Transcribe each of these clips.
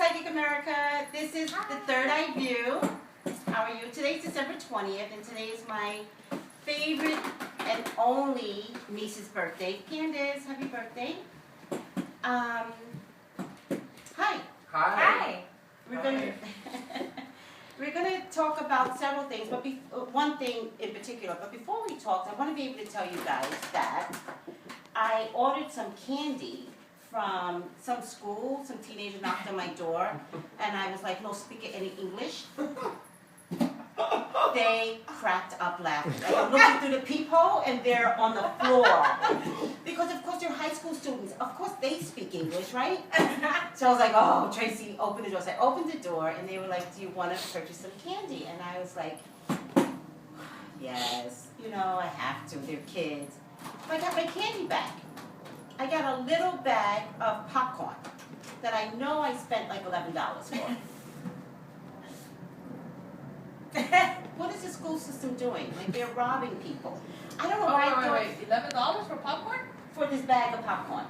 Psychic America. This is the Third Eye View. How are you? Today's December 20th, and today is my favorite and only niece's birthday. Candace, happy birthday. Hi. Hi. We're gonna talk about several things, but one thing in particular. But before we talk, I want to be able to tell you guys that I ordered some candy from some school. Some teenager knocked on my door, and I was like, "No, speak any English." They cracked up laughing. Like, I'm looking through the peephole, and they're on the floor. Because, of course, they're high school students. Of course, they speak English, right? So I was like, oh, Tracy, open the door. So I opened the door, and they were like, do you want to purchase some candy? And I was like, yes, I have to. They're kids. So I got my candy bag. I got a little bag of popcorn that I know I spent like $11 for. What is the school system doing? Like, they're robbing people. I don't know why. Wait. $11 for popcorn? For this bag of popcorn.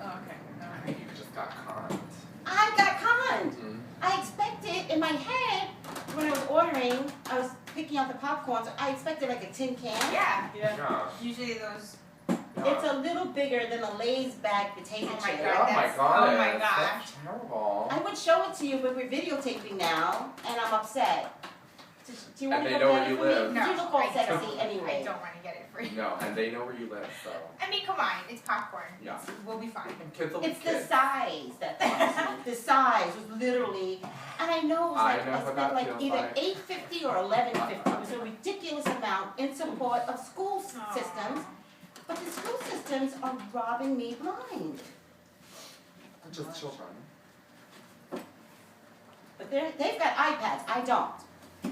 Oh, okay. All I right. think you just got conned. I got conned. Mm-hmm. I expected, in my head, when I was ordering, I was picking out the popcorn, so I expected like a tin can. Yeah. Yeah. Usually those. It's a little bigger than a Lay's bag potato Oh my chip. God. Oh my That's- god. oh my gosh. That's terrible. I would show it to you, but we're videotaping now, and I'm upset. Do you want And to they go know get where it you for me? live. You look all I sexy don't. anyway. I don't want to get it for you. No, and they know where you live, so. I mean, come on. It's popcorn. Yeah. We'll be fine. Kids will be It's the kids. size that bothers me. The size was literally, and I know it was I like know I what spent that like feels either like. $8.50 or $11.50. It was a ridiculous amount in support of school systems, but the school systems are robbing me blind. They're just children. But they've got iPads. I don't.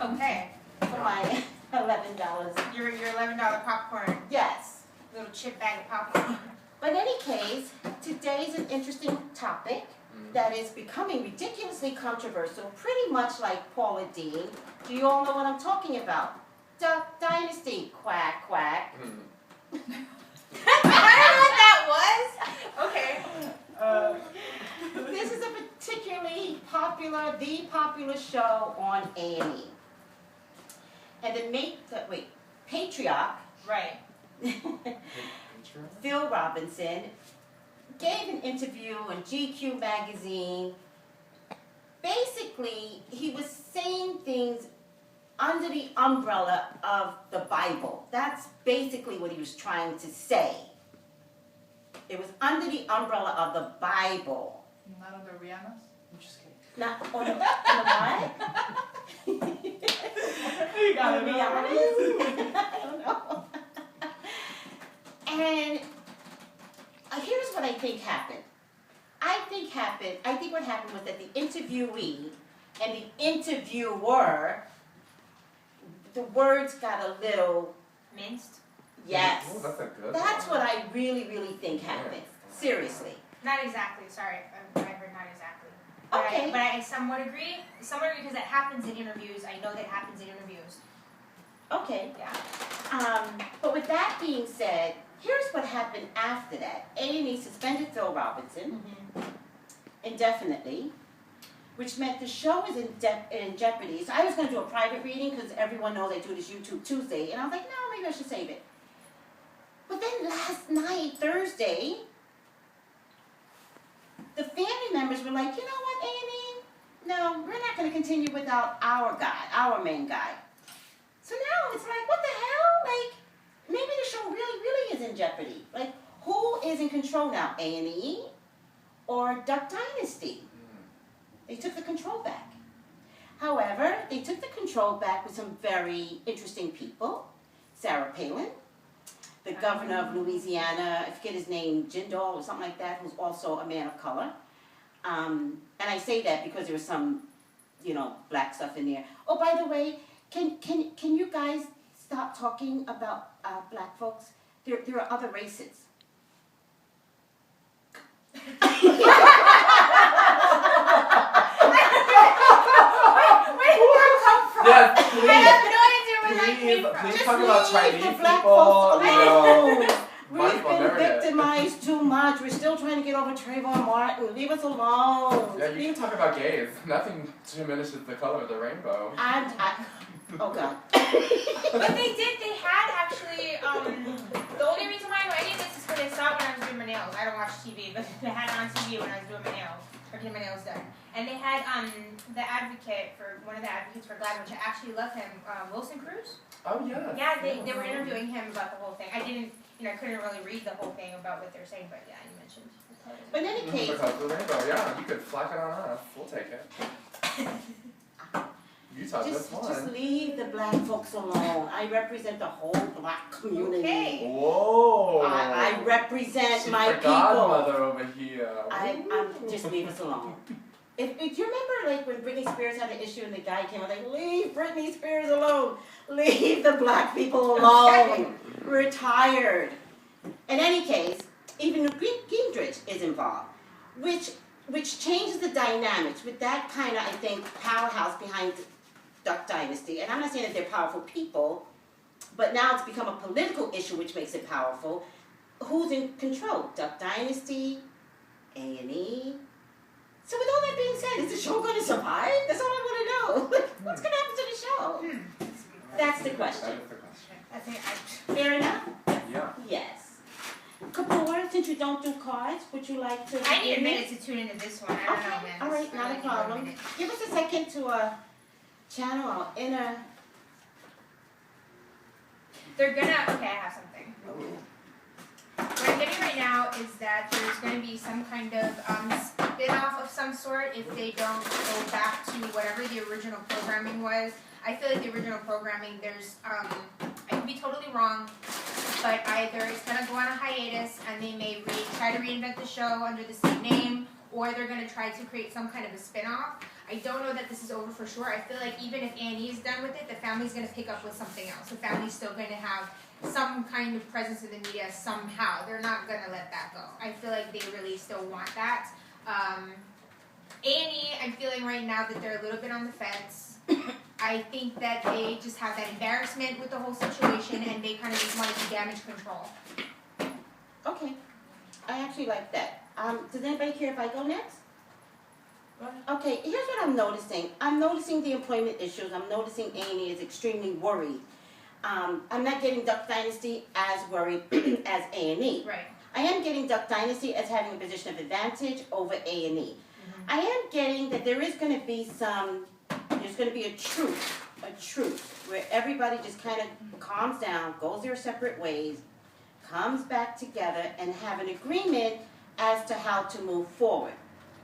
Okay. For my $11. Your $11 popcorn. Yes. Little chip bag of popcorn. But in any case, today's an interesting topic that is becoming ridiculously controversial, pretty much like Paula Dean. Do you all know what I'm talking about? Dynasty, quack, quack. Mm. I don't know what that was. Okay. This is a particularly popular show on A&E. And the patriarch, Right. Phil Robinson, gave an interview in GQ magazine. Basically, he was saying things under the umbrella of the Bible. That's basically what he was trying to say. It was under the umbrella of the Bible. Not under Rihanna's? I'm just kidding. Not on the what? You To be honest, I don't know. And here's what I think happened. I think what happened was that the interviewee and the interviewer, the words got a little, Minced? yes. Oh, that's a good That's one. what I really think happened. Seriously. Not exactly. Sorry. I heard not exactly. Okay. But I somewhat agree. Somewhat because it happens in interviews. I know that happens in interviews. Okay. Yeah. But with that being said, here's what happened after that. A&E suspended Phil Robinson indefinitely, which meant the show was in jeopardy. So I was going to do a private reading because everyone knows I do this YouTube Tuesday, and I was like, no, maybe I should save it. But then last night, Thursday, the family members were like, you know what, A&E? No, we're not going to continue without our guy, our main guy. So now it's like, what the hell? Like, maybe the show really is in jeopardy. Like, who is in control now, A&E or Duck Dynasty? They took the control back. However, they took the control back with some very interesting people. Sarah Palin, the governor of Louisiana, I forget his name, Jindal or something like that, who's also a man of color. And I say that because there was some, black stuff in there. Oh, by the way, can you guys stop talking about black folks? There are other races. Please talk about Chinese the black people. folks alone. We've Michael been Meredith. victimized too much. We're still trying to get over Trayvon Martin. Leave us alone. Yeah, you Leave can talk about gays. Nothing diminishes the color of the rainbow. Oh God. But they had actually, the only reason why I know any of this is because I saw it when I was doing my nails. I don't watch TV, but they had it on TV when I was doing my nails, or getting my nails done. And they had, the advocate for, one of the advocates for GLAAD, which I actually love him, Wilson Cruz. Oh, yeah. Yeah, they were interviewing him about the whole thing. I couldn't really read the whole thing about what they're saying, but yeah, you mentioned. But in any case, Because the rainbow, yeah, you could flack it on us. We'll take it. You taught this one. just leave the black folks alone. I represent the whole black community. Okay. Whoa. I represent She's my the people. godmother over here. I'm just leave us alone. If you remember, like when Britney Spears had an issue and the guy came out like, leave Britney Spears alone. Leave the black people alone. We're tired. In any case, even Gingrich is involved, which changes the dynamics with that kind of, I think, powerhouse behind Duck Dynasty. And I'm not saying that they're powerful people, but now it's become a political issue, which makes it powerful. Who's in control? Duck Dynasty, A&E. So with all that being said, is the show going to survive? That's all I want to know. What's going to happen to the show? That's the question. That is the question. I think Fair enough? Yeah. Yes. Kapoor, since you don't do cards, would you like to? I need a minute to tune into this one. I don't know, Okay, man. all right, not a problem. Give us a second to channel our inner. They're gonna. Okay, I have something. What I'm getting right now is that there's going to be some kind of spin-off of some sort if they don't go back to whatever the original programming was. I feel like the original programming, there's, I could be totally wrong, but either it's going to go on a hiatus and they may try to reinvent the show under the same name, or they're going to try to create some kind of a spin-off. I don't know that this is over for sure. I feel like even if Annie is done with it, the family's going to pick up with something else. The family's still going to have some kind of presence in the media somehow. They're not going to let that go. I feel like they really still want that. A&E, I'm feeling right now that they're a little bit on the fence. I think that they just have that embarrassment with the whole situation and they kind of just want to do damage control. Okay, I actually like that. Does anybody care if I go next? Okay, here's what I'm noticing. I'm noticing the employment issues. I'm noticing A&E is extremely worried. I'm not getting Duck Dynasty as worried as A&E. Right. I am getting Duck Dynasty as having a position of advantage over A&E. I am getting that there is going to be there's going to be a truce where everybody just kind of calms down, goes their separate ways, comes back together and have an agreement as to how to move forward.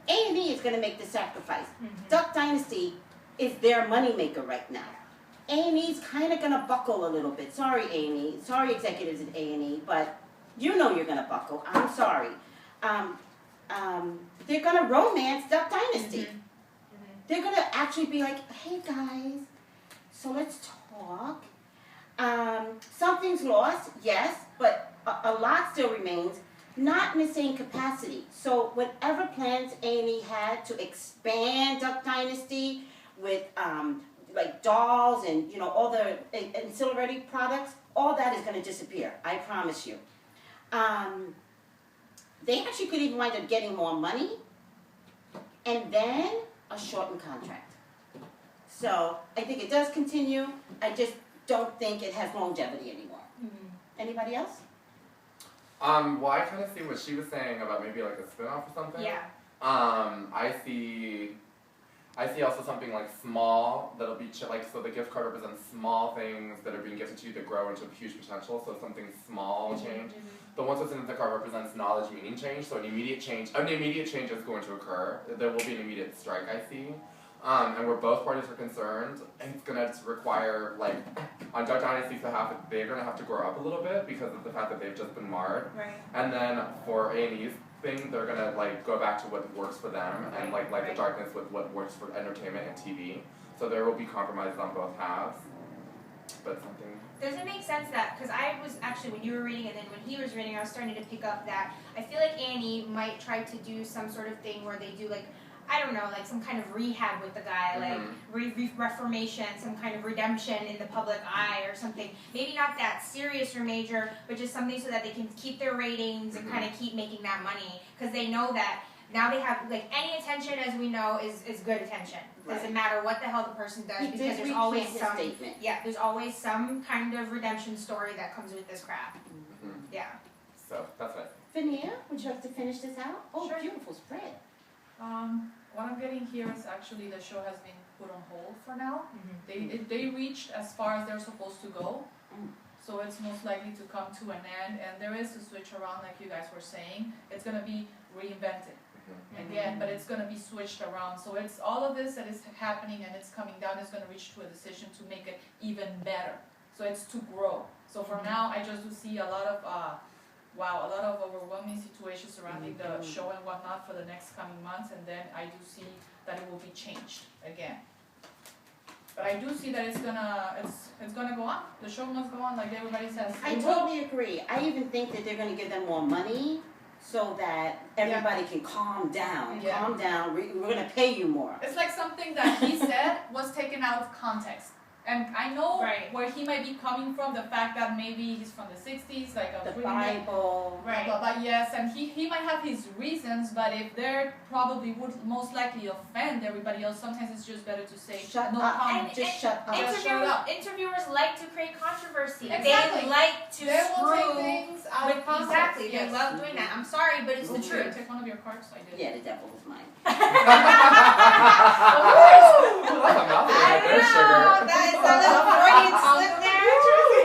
A&E is going to make the sacrifice. Duck Dynasty is their moneymaker right now. A&E's kind of going to buckle a little bit. Sorry, A&E. Sorry, executives at A&E, but you know you're going to buckle. I'm sorry. They're going to romance Duck Dynasty. They're going to actually be like, hey, guys, so let's talk. Something's lost, yes, but a lot still remains. Not in the same capacity. So whatever plans A&E had to expand Duck Dynasty with like dolls and all the ancillary products, all that is going to disappear. I promise you. They actually could even wind up getting more money and then a shortened contract. So I think it does continue. I just don't think it has longevity anymore. Anybody else? Well, I kind of see what she was saying about maybe like a spin-off or something. Yeah. I see also something like small that'll be so the gift card represents small things that are being gifted to you that grow into huge potential. So something small change. The one that's in the card represents knowledge, meaning change. So an immediate change is going to occur. There will be an immediate strike. I see. And where both parties are concerned, it's going to require, on Duck Dynasty's behalf, they're going to have to grow up a little bit because of the fact that they've just been marred. Right. And then for A&E's thing, they're going to, go back to what works for them and, the darkness with what works for entertainment and TV. So there will be compromises on both halves. But something... Does it make sense that, because I was actually, when you were reading and then when he was reading, I was starting to pick up that I feel like A&E might try to do some sort of thing where they do, I don't know, some kind of rehab with the guy, reformation, some kind of redemption in the public eye or something. Maybe not that serious or major, but just something so that they can keep their ratings and kind of keep making that money. Because they know that Now they have, like, any attention, as we know, is good attention. Doesn't Right. matter what the hell the person does, He because did there's always recant his some, statement. there's always some kind of redemption story that comes with this crap. Mhm. Yeah. So that's what I think. Vania, would you like to finish this out? Oh, Sure. beautiful spread. What I'm getting here is actually the show has been put on hold for now. Mm-hmm. They reached as far as they're supposed to go, Mm. so it's most likely to come to an end. And there is a switch around, like you guys were saying. It's gonna be reinvented again, but it's gonna be switched around. So it's all of this that is happening and it's coming down is gonna reach to a decision to make it even better. So it's to grow. So for now, I just do see a lot of overwhelming situations surrounding the show and whatnot for the next coming months, and then I do see that it will be changed again. But I do see that it's gonna go on. The show must go on, like everybody says. I totally agree. I even think that they're going to give them more money so that everybody can calm down. Yeah. Calm down. We're going to pay you more. It's like something that he said was taken out of context. And I know Right. where he might be coming from, the fact that maybe he's from the 60s, like I was The reading it. Bible. Right. But yes, and he might have his reasons, but if they're probably would most likely offend everybody else, sometimes it's just better to say Shut no up. comment. Just shut up. Just shut up. Interviewers like to create controversy. Exactly. They like to They will take screw things out with of context. exactly. Yes. They love doing that. I'm sorry, but it's the Mhm. truth. Take one of your cards, I did. Yeah, the devil was mine. I know. That is a little Freudian slip there.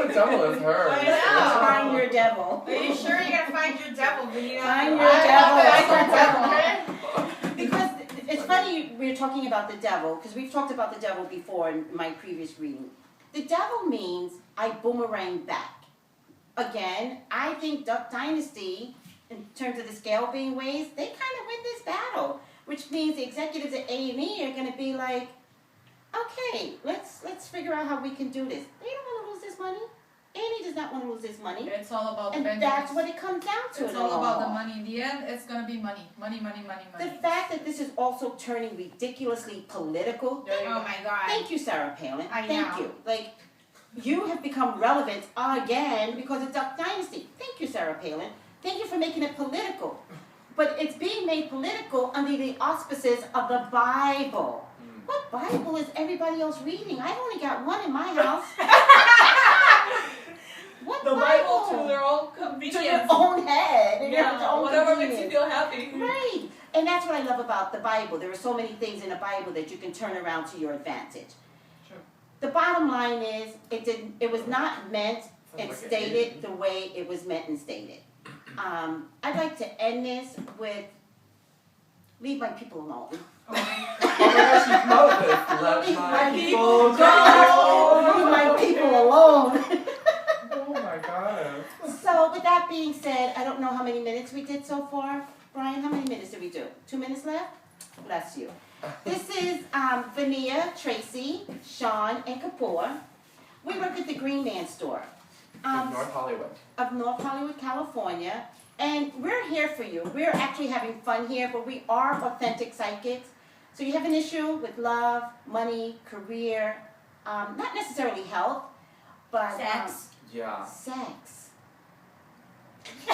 The devil is her. I know. Find your devil. Are you sure you're gonna find your devil, Benita? Find your devil. Because it's funny we're talking about the devil, because we've talked about the devil before in my previous reading. The devil means I boomerang back. Again, I think Duck Dynasty, in terms of the scale being raised, they kind of win this battle, which means the executives at A&E are going to be like, okay, let's figure out how we can do this. They don't want to lose this money. A&E does not want to lose this money. It's all about the And vengeance. that's what it comes down to. It's in all long about the haul. money. In the end, it's gonna be money. Money. The fact that this is also turning ridiculously political. There you Oh go. my god. Thank you, Sarah Palin. I Thank know. you. Like, you have become relevant again because of Duck Dynasty. Thank you, Sarah Palin. Thank you for making it political. But it's being made political under the auspices of the Bible. What Bible is everybody else reading? I've only got one in my house. What The Bible to their own To your convenience. own head. and your Yeah, own whatever makes you convenience. feel happy. Right. And that's what I love about the Bible. There are so many things in the Bible that you can turn around to your advantage. Sure. The bottom line is, it was not meant and Sounds like stated the way it was meant and stated. I'd like to end this with, leave my people alone. Oh my gosh, you come up with this. Let Leave my my people Leave go. my people alone. Oh my gosh. So with that being said, I don't know how many minutes we did so far. Brian, how many minutes did we do? 2 minutes left? Bless you. This is Vania, Tracy, Sean, and Kapoor. We work at the Green Man store In North Hollywood. of North Hollywood, California. And we're here for you. We're actually having fun here, but we are authentic psychics. So you have an issue with love, money, career, not necessarily health, but Sex. Yeah. sex. Do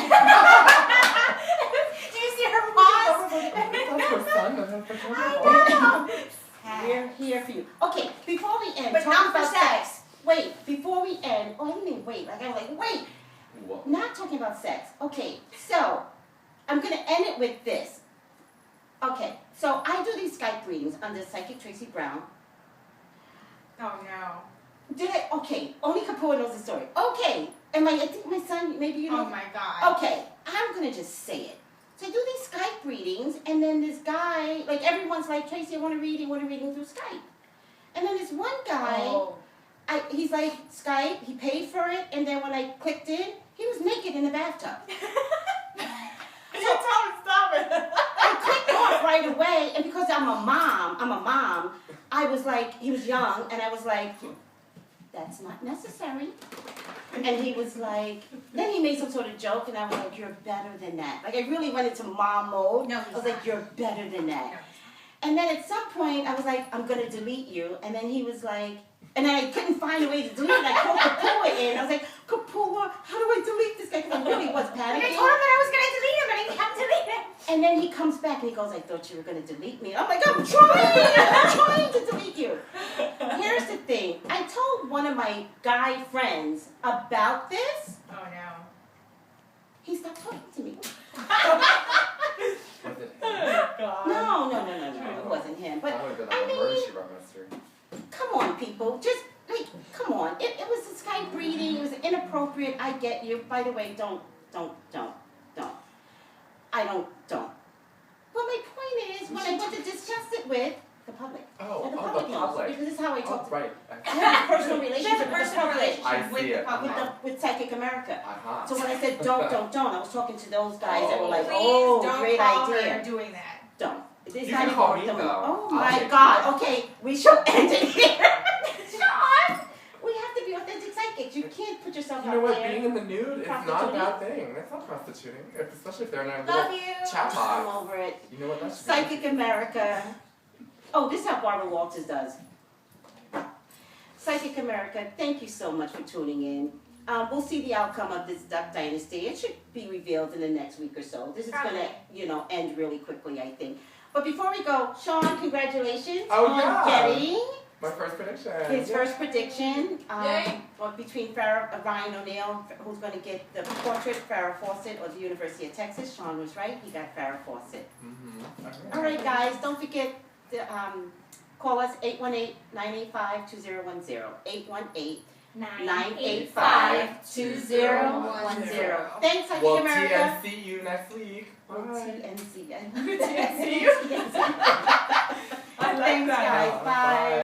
you see her pause? That's her son. That's We're here for you. Okay, before we end, But talk not for about sex. Wait, before we end, oh, I didn't mean wait. Like I was like, wait, Whoa. not talking about sex. Okay, so I'm gonna end it with this. Okay, so I do these Skype readings under Psychic Tracy Brown. Oh no. Did I? Okay, only Kapoor knows the story. Okay, and I think my son, maybe you know. Oh my god. Okay, I'm gonna just say it. So I do these Skype readings, and then this guy, like everyone's like, Tracy, I want a reading through Skype. And then this one guy, Oh. he's like, Skype, he paid for it, and then when I clicked in, he was naked in the bathtub. You tell him stop it. I clicked off right away, and because I'm a mom, I was like, he was young, and I was like, that's not necessary. And he was like, then he made some sort of joke, and I was like, you're better than that. Like, I really went into mom mode. No, I was like, you're better than that. And then at some point, I was like, I'm going to delete you. And then he was like, and then I couldn't find a way to delete it. I called Kapoor in. I was like, Kapoor, how do I delete this guy? Because I really was And I panicking. told him that I was gonna delete him, and I kept deleting him. And then he comes back and he goes, I thought you were going to delete me. I'm like, I'm trying to delete you. Here's the thing. I told one of my guy friends about this. Oh no. He stopped talking to me. Was it him? Oh, God. No. It wasn't him. But That would have been I a mean- murder she wrote mystery. come on, people. Just, like, come on. It was this guy breeding. It was inappropriate. I get you. By the way, don't. Don't. Well, my point is, when I went to discuss it with the public, Oh, and the the public knows, public. because this is how I Oh, talk to right. I have a personal There's relationship a with the personal public, relationship I with see the it. public. with Psychic America. Uh-huh. So when I said don't, I was talking to those guys that were like, Please oh, don't great call idea. her doing that. Don't. It's You not can even call worth me, the- though. Oh I'll my take God. Okay, we shall end it here. Sean, we have to be authentic psychics. You can't put yourself You know out what? there. Being in the nude is not a Prostituting? bad thing. That's not prostituting, especially if they're in a Love little you. chat I'm box. over it. You know what? That's Psychic America. Oh, this is how Barbara Walters does. Psychic America, thank you so much for tuning in. We'll see the outcome of this Duck Dynasty. It should be revealed in the next week or so. This is going to, end really quickly, I think. But before we go, Sean, congratulations on getting my first prediction. his first prediction. Yay. Between Ryan O'Neill, who's going to get the portrait, Farrah Fawcett, or the University of Texas. Sean was right. He got Farrah Fawcett. Mm-hmm. All right, guys, don't forget to call us 818-985-2010. 818-985-2010. Thanks, Psychic Well, America. TNC you next week. Bye. TNC. TNC you? I like Thanks, that. guys. Bye.